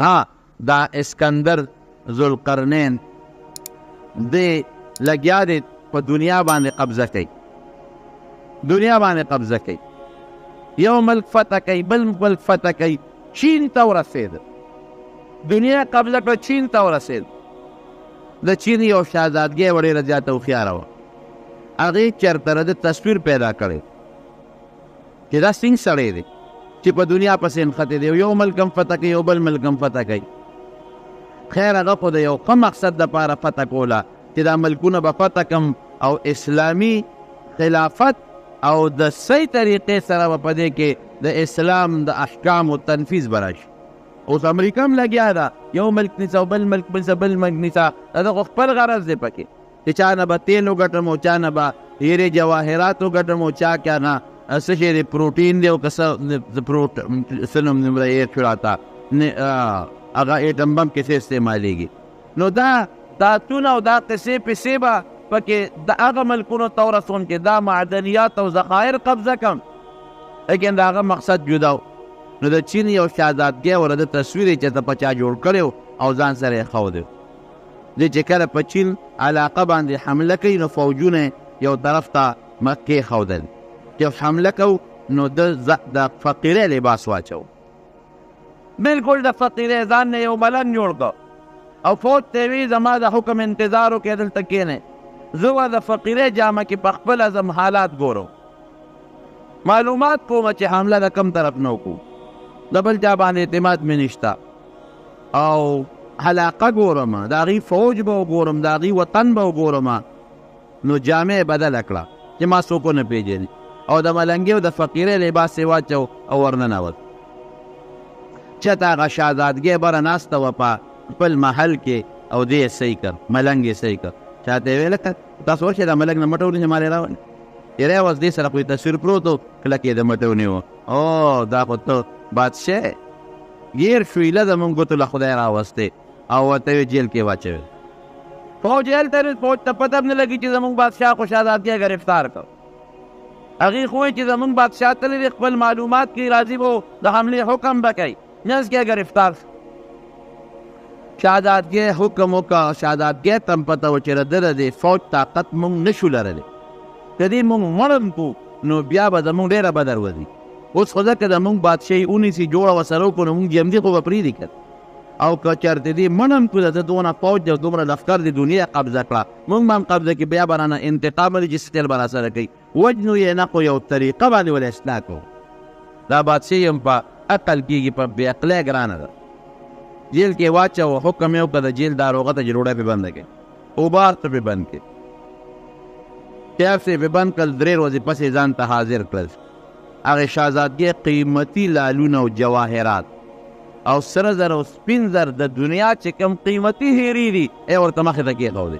ها دا اسکندر ذوالقرنین دی لګیا دی په دنیا باندې قبضه کوي، دنیا باندې قبضه کوي، یو ملک فتح کوي بل ملک فتح کوي، چین ته ورسېد، دنیا قبضه کړه چین ته ورسېد. د چین یو شهزادګۍ وه ډېره زیاته هوښیاره وه، هغې چېرته د تصویر پیدا کړی چې دا څنګه سړی دی چې په دنیا پسې نښتی دی، یو ملک هم فتح کوي یو بل ملک هم فتح کوي. خیر هغه خو د یو ښه مقصد دپاره فتح کوله چې دا ملکونه به فتح کم او اسلامي خلافت او د صحیح طریقې سره به په دې کې د اسلام د احکامو تنفیذ به راشي. اوس امریکا هم لګیا ده، یو ملک نیسه او بل ملک نیسه بل ملک نیسه، دا خو خپل غرض دی پکې چې چا نه به تیل وګټم او چا نه به هیرې جواهرات وګټم او چا که نه څه شی دی پروټین دی او که څه نوم نمره هېر شو راته هغه ایټم بم کیسې استعمالیږي. نو دا داتونه او دا قصې پسې به پکې د هغه ملکونو ته ورسوم چې دا معدنیات او ذخایر قبضه کم، لیکن د هغه مقصد جدا و. نو د چین یو شهزادګۍ وره د تصویر یې چېرته په چا جوړ کړی او ځان سره یې ښودی. دی چې کله په چین علاقه باندې حمله کوي نو فوجونه یو طرف ته مخ کېښودل، چې حمله کوو نو د فقیرۍ لباس واچو، بلکل د فقیرۍ ځان نه یو ملنګ جوړ کړ او فوج ته وی زما د حکم انتظار وکړئ دلته کښېنئ، زه به د فقیرۍ جامه کې په خپله ځم حالات ګورم، معلومات کومه چې حمله د کم طرف نه وکړو، د بل چا باندې اعتماد مې نشته، او علاقه ګورم د هغوی فوج به وګورم د هغوی وطن به وګورم. نو جامې یې بدله کړه چې ما څوک ونه پېژني او د ملنګۍ او د فقیرۍ لباس یې واچو او ورننوت. چېرته هغه شهزادګۍ بره ناسته وه په خپل محل کې او دې یې صحیح کړ، ملنګ یې صحیح کړ. چاته یې ویل تاسو ورشئ دا ملنګ نه مټه ونیسئ ما یې راولئ، یری اوس دې سره خو یې تصویر پروت و کلک یې د مټه ونیوه. او دا خو ته بادشاه ګیر شو ایله زمونږ ګوتو له خدای راوستې او ورته یې جیل کې واچوې. فوج هلته فوج ته پته هم نه لګي چې زمونږ بادشاه خو شهزادګۍ ګرفتار کړ. هغې خو وایي چې زمونږ بادشاه تللی دی خپل معلومات کې راځي به د حملې حکم به کوي، منځ کې ګرفتار شو. شهزادګۍ حکم وکړه، شهزادګۍ ته هم پته وه چې د ده د فوج طاقت مونږ نشو لرلی، که دې مونږ مړم کړو نو بیا به زمونږ ډېره به دروځي. اوس خو ځکه زمونږ بادشاهي ونیسي جوړه ورسره وکړو نو مونږ جمدي خو به پرېږدي که او که چېرته دې مړم کړو د ده دونه فوج او دومره لښکر د دنیا قبضه کړه مونږ به هم قبضه کړي، بیا به رانه انتقام لري چې ستل به راسره کوي، وجنو یې نه خو یو طریقه باندې ول اصلاح کوو. دا بادشاهي هم په عقل کېږي، په بې عقلۍ ګرانه ده. جیل کې واچوه، حکم یې وکړه د جیل داروغه ته چې ډوډۍ پې بنده کړي، اوبار ته پې بند کړي، کیف یې پې بند کړل، 3 ورځې پسې ځان ته حاضر کړل. هغې شهزادګۍ قیمتي لالونه او جواهرات او سره زر او سپین زر د دنیا چې کوم قیمتي هیرې دي ای ورته مخې ته کېښودې.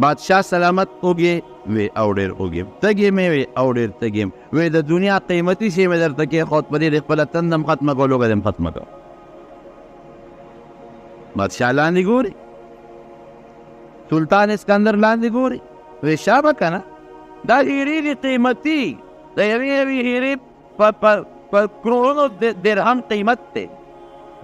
بادشاه سلامت اوږې وی او ډېر اوږې، تږې مې وی او ډېر تږې م، وی د دنیا قیمتي شی مې درته کېښود، په دې د خپله تنده م ختمه کړه لوږه دې م ختمه کړه. بادشاه لاندې ګوري، سلطان اسکندر لاندې ګوري، وی شابه که نه دا هیرې دي قیمتي، د یوې یوې هیرې په کرونو درهم قیمت دی،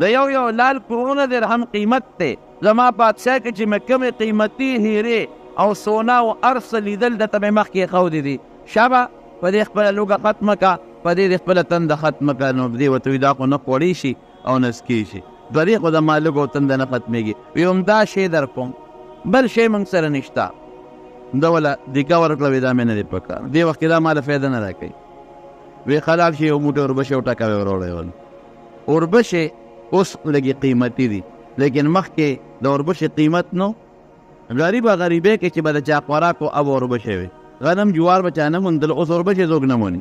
د یو لال کرونه درهم قیمت دی. زما بادشاه کې چې مې کومې قیمتي هیرې او سونا او هر څه لیدل درته مې مخکې ایښودې دي، شابه په دې خپله لوږه ختمه کړه، په دې د خپله تنده ختمه کړه. نو دې ورته وي دا خو نه خوړی شي او نه څکې شي، دوه دې خو زما لږ او تنده نه ختمېږي. وي همدا شی در کوم، بل شی موږ سره نشته. ده وله دیکه ورکړه، وي دا مې نه دی پکار، دې وخت کې دا ماله فایده نه راکوي. وی خلال شي یو موټی اوربشې وټکوي وروړی ول. اوربشې اوس لږې قیمتي دي، لیکن مخکې د اوربشې قیمت نو، غریبه غریبۍ کې چې به د چا خوراک و اب اوربشې وي، غنم جوار به چا نه موندل، اوس اوربشې څوک نه موني.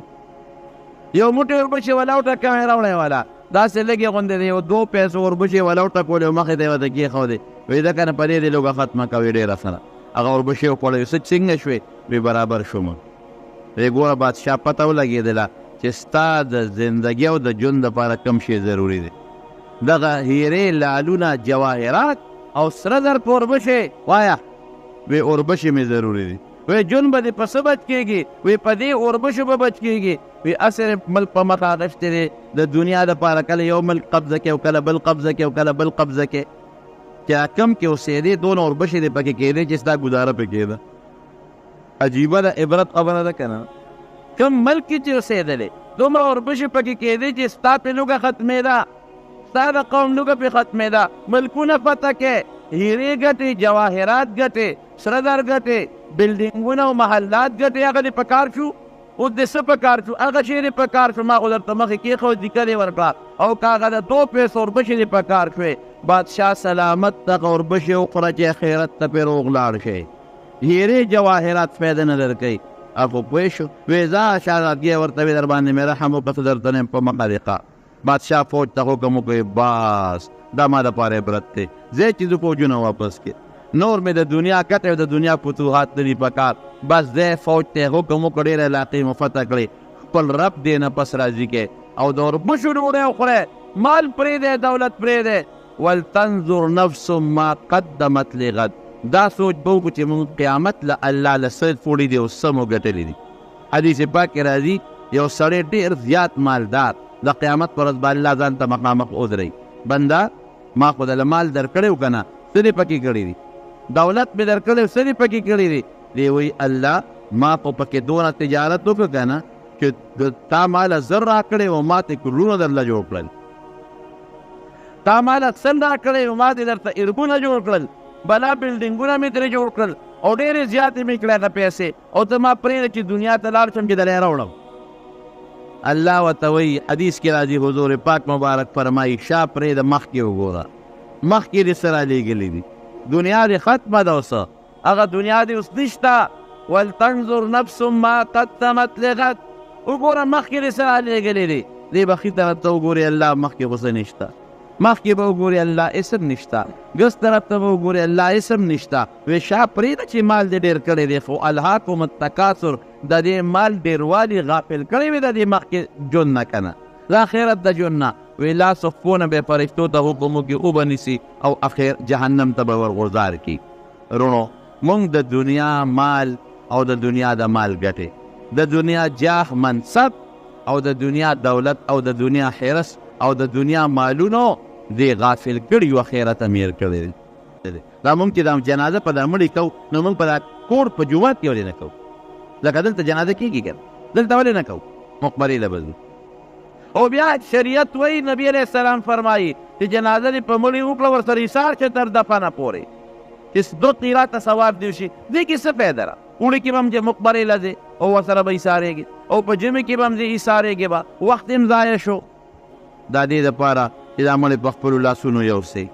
یو موټی اوربشې والا وټکوي راوړی والا، داسې لږې غوندې د یو 2 پیسو اوربشې والا وټکولې او مخې ته یې ورته کېښودې، وایي ځکه نه په دې دې لوږه ختمه کوي ډېره سره. هغه اوربشې وخوړی، څنګه شوې؟ وی برابر شوم. وی ګوره بادشاه پته ولګېدله چې ستا د زندګۍ او د ژوند دپاره کوم شی ضروري دی. دغه هیرې لالونه جواهرات او سره زر په اوربشې وایه، وی اوربشې مې ضروري دي. وی ژوند به دې په څه بچ کېږي؟ وی په دې اوربشو به بچ کېږي. وی اسر ملک په مخه اخیستی دی د دنیا دپاره کله یو ملک قبضه کوي او کله بل قبضه کوي او کله بل قبضه کوي چې کم کې اوسېدې دونه اوربشې دې پکې کېدې چې ستا ګزاره پې کېده عجیبه ده عبرت خبره ده که نه کم ملک کې چې اوسېدلې دومره اوربشې پکې کېدې چې ستا پې لوږه ختمېده ستا د قوم لوږه پې ختمېده ملکونه فتح کې هیرې ګټې جواهرات ګټې سره زر ګټې بلډینګونه او محلات ګټې هغه دې په کار شو اوس دې څه په کار شو هغه شی دې په کار شو ما خو درته مخکې کېښود ذکر یې ورکړه او که هغه د 2 پیسو اوربشې دې په کار شوې بادشاه سلامت دغه اوربشې وخوره چې آخرت ته پرې روغ لاړ شي هیرې جواهرات فایده نه درکوي هغه پوه شو وی ځه شهزادګۍ ورته وي در باندې مې رحم وکړه څه درته نه یم په مقدقه بادشاه فوج ته حکم وکړي بس دا ما دپاره عبرت دی ځای چې زه فوجونه واپس کړي نور مې د دنیا کټ او د دنیا فتوحات نه دي په کار بس ځای فوج ته حکم وکړه ډېرې علاقې مو فتح کړې خپل رب دې نه پس راضي کې او د اوربشو ډوډۍ وخورئ مال پرېږدی دولت پرېږدی ولتنظر نفس ما قدمت لغد دا سوچ به وکړو چې موږ قیامت له الله له څه پوړي دي او څه مو ګټلي دي حدیث پاک کې راځي یو سړی ډېر زیات مالدار د قیامت پر ورځ به الله ځان ته مخامخ ودروي بنده ما خو دله مال درکړی و که نه څه دې پکې کړي دي دولت مې درکړی و څه دې پکې کړي دي دی وایي الله ما خو پکې دونه تجارت وکړه که نه چې تا ماله زر راکړی و ما ته کورونه درله جوړ کړل تا ماله سل راکړی و ما دې درته ارګونه جوړ کړل بلا بلډینګونه مې ترې جوړ کړل او ډېرې زیاتې مې کړې هغه پیسې او ته ما پرېږده چې دنیا ته لاړ شم چې دلی راوړم الله ورته وایي حدیث کې راځي حضور پاک مبارک فرمایي شا پرېږده مخکې وګوره مخکې دې څه رالیږلي دي دنیا دې ختمه ده اوس هغه دنیا دې اوس نشته ولتنظر نفس ما قدمت لغد وګوره مخکې دې څه رالیږلي دي دې به ښي طرف ته وګورې الله مخکې خو څه نشته مخکې به وګورې الله اسم نشته ګس طرف ته به وګورې الله اسم نشته وی شا پرېږده چې مال دې ډېر کړی دی خو الهاکم التکاثر د دې مال ډېروالي غافل کړی وي د دې مخکې ژوند نه که نه د آخرت د ژوند نه وی لا صفونه به فرشتو ته حکم وکړي اوبه نیسي او اخر جهنم ته به ورغورځار کړي رونو موږ د دنیا مال او د دنیا د مال ګټې د دنیا جاه منصب او د دنیا دولت او د دنیا حرس او د دنیا مالونو دې غافل کړي و آخرت امیر کړی دا موږ چې دا جنازه په دا مړي کوو نو موږ په دا کور په جومات کې ولې نه کوو لکه دلته جنازه کېږي که دلته ولې نه کوو مقبرې له به ځو او بیا شریعت وایي نبي علیه السلام فرمایي چې جنازه دې په مړي وکړه ورسره ایثار چې تر دفنه پورې چې 2 قیراته ثواب دې وشي دې کې څه فایده ده اوړي کې به هم چې مقبرې له ځې او ورسره به ایثارېږي او په ژمي کې به هم ځې ایثارېږي به وخت هم ضایع شو دا دې دپاره چې دا مړی په خپلو لاسونو یوسئ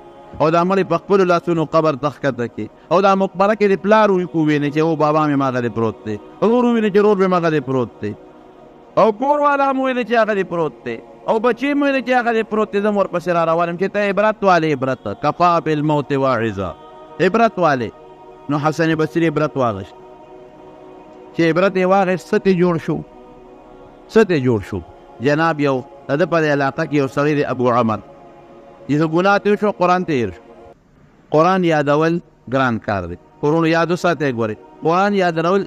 او دا مړی په خپلو لاسونو قبر ته ښکته کړي او دا مقبره کې د پلار وویني چې او بابا مې ماغه دی پروت دی ورور وویني چې رور مې ماغه دی پروت دی او کور والا هم وویني چې هغه دی پروت دی او بچې مې وویني چې هغه دی پروت دی زه م ورپسې را روان یم چې ته عبرت والې عبرت کفا بالموت واعظه عبرت والې نو حسن بصري عبرت واغشت چې عبرت یې واغشت څه ترې جوړ شو جناب یو د ده په علاقه کې یو سړی دی ابو عمر چې څه ګناه تېر شو قرآن تېر شو قرآن یادول ګران کار دی ورونو یاد وساتئ ګورئ قرآن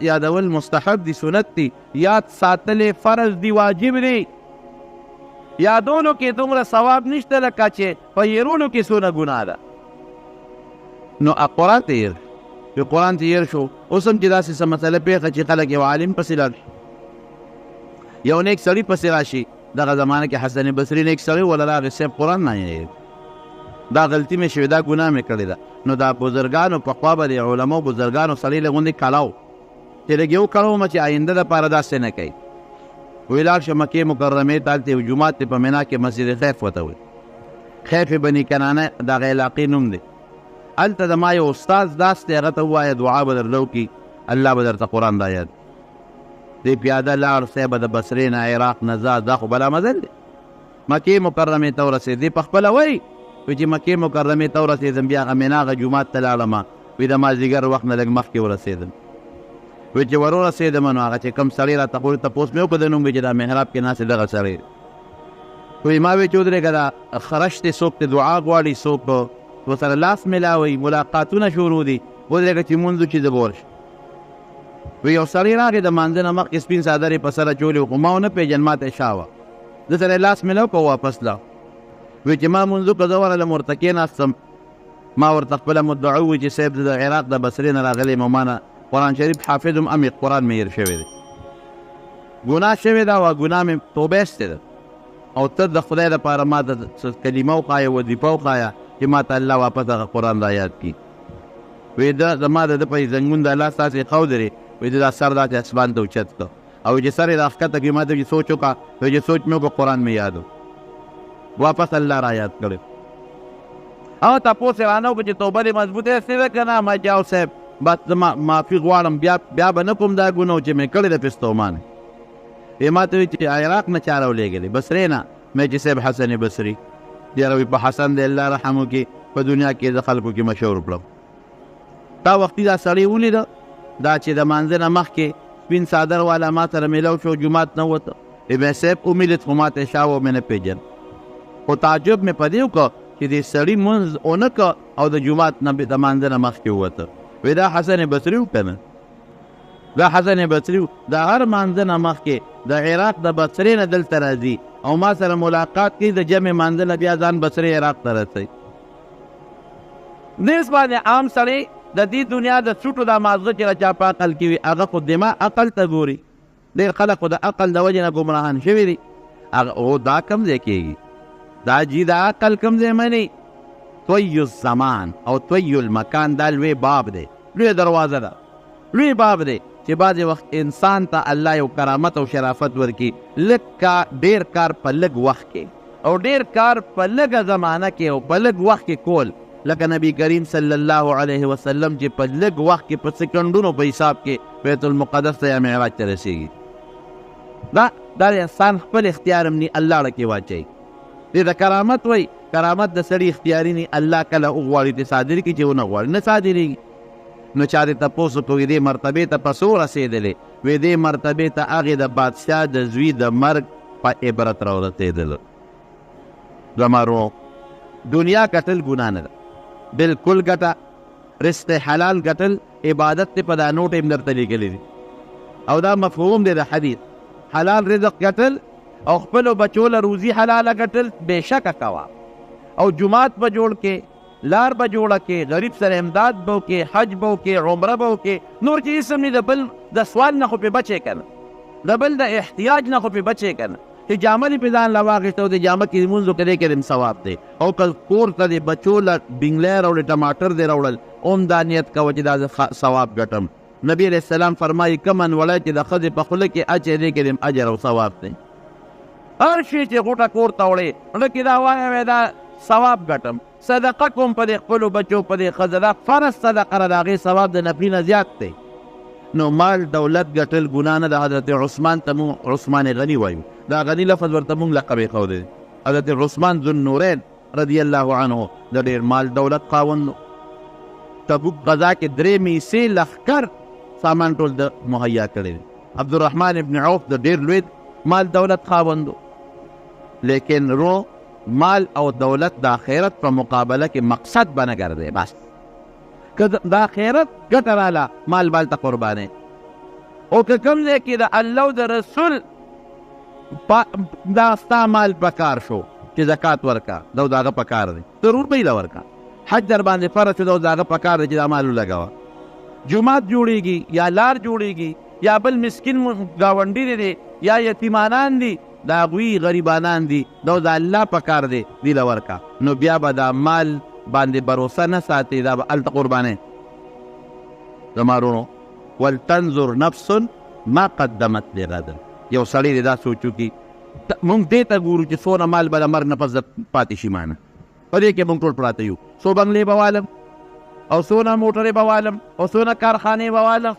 یادول مستحب دی سنت دی یاد ساتلې فرض دی واجب دی یادونو کې دومره ثواب نشته لکه چې په هېرولو کې څونه ګناه ده نو قرآن تېر چې قرآن تېر شو اوس هم چې داسې څه مسله پېښه چې خلک یو عالم پسې لاړ یو نیک سړي پسې راشي دغه زمانه کې حسن بصري نیک سړی ولا راغی صاحب قرآن نه دا غلطي مې شوې دا ګناه مې کړې ده نو دا بزرګانو په خوا به د علماو بزرګانو سړی له غوندې کړاو چې لږ یو کړو چې آینده دپاره داسې نه کوي وی لاړ شه مکې مکرمې ته هلته یو جومات دی په منا کې مسجد خیف ورته وایي خیف بني کنانه دغه علاقې نوم دی هلته د ما یو استاد داس دی هغه ته ووایه دعا به درله وکړي الله به درته قرآن دا یاد دی پیاده لاړ صاحب د بصرې نه عراق نه دا خو بلا مزل دی مکې مکرمې ته ورسېدې په خپله وایي وی چې مکې مکرمې ته ورسېدم بیا هغه مینا هغه جومات ته لاړم وی د مازدیګر وخت نه لږ مخکې ورسېدم وی چې ورسېدم نو هغه چې کوم سړی راته تپوس مې وکړ د نوم وی چې دا محراب کې ناست دغه سړی وی ما وی چې ودرېږه دا خرش دی څوک ته دعا غواړي څوک ورسره لاس میلاوي ملاقاتونه شروع دي ودرېږه چې مونځ وکړي زه به ورشم وی یو سړی راغی د مانځه نه مخکې سپین څادر یې په سره چولې و، خو ما ونه پېژن، ما ته یې شا وه. ده سره یې لاس میلاو که واپس لاړ. وی چې ما مونځ وکړه، زه ورغلم ورته کېناستم، ما ورته خپله مدعا وویل چې صاحب د عراق د بصرې نه راغلی یم او ما نه قرآن شریف حافظ یم، ام قرآن مې هېر شوی دی، ګناه شوې ده او ګناه مې توبه ایستې ده، او ته د خدای دپاره ما ته کلمه وښایه، وظیفه وښایه چې ما ته الله واپس هغه قرآن را یاد کړي. وی ده زما د ده په زنګون د الله ستاسې ښودرې، وی ده دا سر داسې اسمان ته اوچت کړه، او چې سر یې را ښکته کړي، ما ته چې سوچ وکړه، وی چې سوچ مې وکړه قرآن مې یاد و، واپس الله را یاد کړی. او تپوس یې رانه وکړه چې توبه دې مضبوطه ایستې ده که نه؟ ما جاو صاحب بس زه معافي غواړم، بیا به نه کوم دا ګناه چې مې کړې ده پستومانې. وی ما ته وی چې عراق نه چا راولېږلې؟ بصرې نه. مې چې صاحب حسن بصري. یاره وی په حسن دی الله رحم وکړي، په دنیا کې د خلکو کې مشهور کړم. تا وختي دا سړی ولیده، دا چې د مانځه نه مخکې سپین څادر والا ما سره میلاو شو، جومات نه وته. وی صاحب ومیلید خو ما ته شا و، مې نه پېژن. خو تعجب مې په دې وکړه چې دې سړي مونځ ونه کړه او د جومات نه د مانځه نه مخکې ووته. وی دا حسن بصري و که نه؟ دا حسن بصري و. د هر مانځه نه مخکې د عراق د بصرې نه دلته راځي او ما سره ملاقات کوي، د جمع مانځه نه بیا ځان بصرې عراق ته رسوي. دې باندې عام سړی د دې دنیا د څوټو دا مازغه چې چا په عقل کې وي، هغه خو دماغ عقل ته ګوري. ډېر خلک خو د عقل د وجې نه ګمراهان شوي دي. او دا کم ځای کېږي؟ دا جي د عقل کم ځای مني؟ طوی الزمان او طوی المکان دا لوی باب دی، لوی دروازه ده، لوی باب دی چې بعضې وخت انسان ته الله یو کرامت او شرافت ورکړي، لږ کار ډېر کار په لږ وخت کې او ډېر کار په لږه زمانه کې او په لږ وخت کې کول، لکه نبی کریم صلی الله علیه وسلم چې په لږ وخت کې په سکنډونو په حساب کې بیت المقدس ته یا معراج ته رسېږي. دا انسان خپل اختیار هم ني، الله ړکې واچوي. دې د کرامت وایي، کرامت د سړي اختیاري ني، الله کله وغواړي چې صادر کړي، چې ونه غواړي نه صادرېږي. نو چا دې تپوس وکړو دې مرتبې ته په څو رسېدلې؟ وی دې مرتبې ته هغې د بادشاه د زوی د مرګ په عبرت راورسېدله. زمرو دنیا ګټل ګناه نه ده، بلکل ګټه، رزق حلال ګټل عبادت دی. په دا نوټ یې درته لیکلی دي او دا مفهوم دی د حدیث. حلال رزق ګټل او خپلو بچو له روزي حلاله ګټل بېشکه کوه، او جومات به جوړ کې، لار به جوړه کې، غریب سره امداد به وکې، حج به وکې، عمره به وکې، نور چې اسم نه د بل د سوال نه خو پې بچې که نه، د بل د احتیاج نه خو پې بچې که نه. چې جامه دې پې ځان له واخېسته او د جامه کې لمونځ وکړې کې دې ثواب دی، او که کور ته دې بچو له بنګلی راوړې، ټماټر دې راوړل، اوم دا نیت کوه چې دا ثواب ګټم. نبی علیه السلام فرمایي کمن وړی چې د ښځې په خوله کې اچې دې کې دې اجر او ثواب دی. هر شي چې غوټه کور ته وړې زړه کې دا وایه دا ثواب ګټم. صدقه کوم په دې خپلو بچو، په دې ښځه، دا فرض صدقه ده، د هغې ثواب د نفلي نه زیات دی. نو مال دولت ګټل ګناه نه ده. حضرت عثمان ته مونږ عثمان غني وایو، دا غني لفظ ورته مونږ لقب یې ښودی. حضرت عثمان ذو النورین رضی الله عنه د ډېر مال دولت خاوند. تبوک غزا کې 3 میسې لښکر سامان ټول د مهیا کړی دی. عبدالرحمن ابن عوف د ډېر لوی مال دولت خاوند، لیکن رو مال او دولت د آخرت په مقابله کې مقصد به نه ګرځي. بس که د آخرت ګټه راله مال بال ته قربانې، او که کوم ځای کې د الله او د رسول دا ستا مال پکار شو چې زکات ورکا، دا د هغه پکار دی، ضرور به یې ورکا. حج در باندې فرض شو، دا د هغه پکار دی چې دا مال ولګوه. جومات جوړېږي یا لار جوړېږي یا بل مسکین ګاونډي دی یا یتیمانان دي، د هغوی غریبانان دي، دا د الله پکار دی، دی له ورکا. نو بیا به دا مال باندې بروسه نه ساتي، دا به هلته قربانې. زما وروڼو ولتنظر نفس ما قدمت لغد. یو سړی دی دا سوچ وکړي، مونږ دې ته ګورو چې څونه مال به د مرګ نه پس پاتې شي مانه، په دې کې مونږ ټول پراته یو. څو بنګلې به والم او څونه موټرې به والم او څونه کارخانې به والم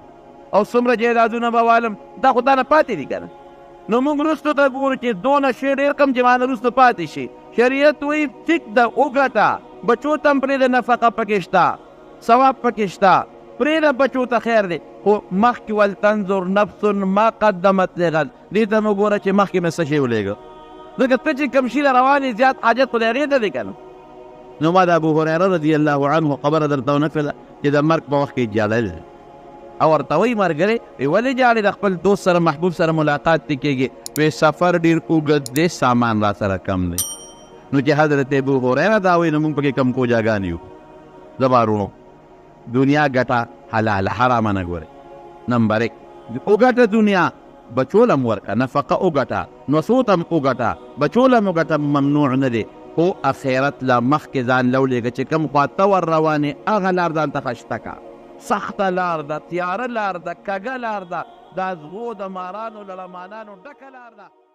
او څومره جایدادونه به والم، دا خو دا نه پاتې دي که نه. نو موږ وروستو ته ګورو چې دونه شی ډېر کم چې مانه وروستو پاتې شي. شریعت وایي ټیک ده وګټه، بچو ته هم پرېږده، نفقه پکې شته، ثواب پکې شته، پرېږده بچو ته خیر دی، خو مخکې ولتنظر نفس ما قدمت لغد. دې ته مو ګوره چې مخکې مې څه شی ولېږه، ځکه ته چې کوم شي له روان یې زیات حاجت خو د هغې ته دی که نه. نو ما د ابو هریره رضی الله عنه خبره درته ونه کړله چې د مرګ په وخت کې اجاله ده. او ورته وایي ملګری ولې جاړې د خپل دوست سره محبوب سره ملاقات دې کېږي وایي سفر ډېر اوږد دی سامان را سره کم دی نو چې حضرت ابو هریره دا وایي نو موږ پکې کم کوجاګانې یو زما وروڼو دنیا ګټه حلاله حرامه نه ګورئ نمبر 1 وګټه دنیا بچول هم ورکه نفقه وګټه نصوت هم وګټه بچول هم وګټه ممنوع نه دی خو اخرت له مخکې ځان لولېږه چې کوم خوا ته ور روانې هغه لار ځان ته خشته که سخته لار ده تیاره لار ده کږه لار ده د ازغو د مارانو له لمانانو ډکه لار ده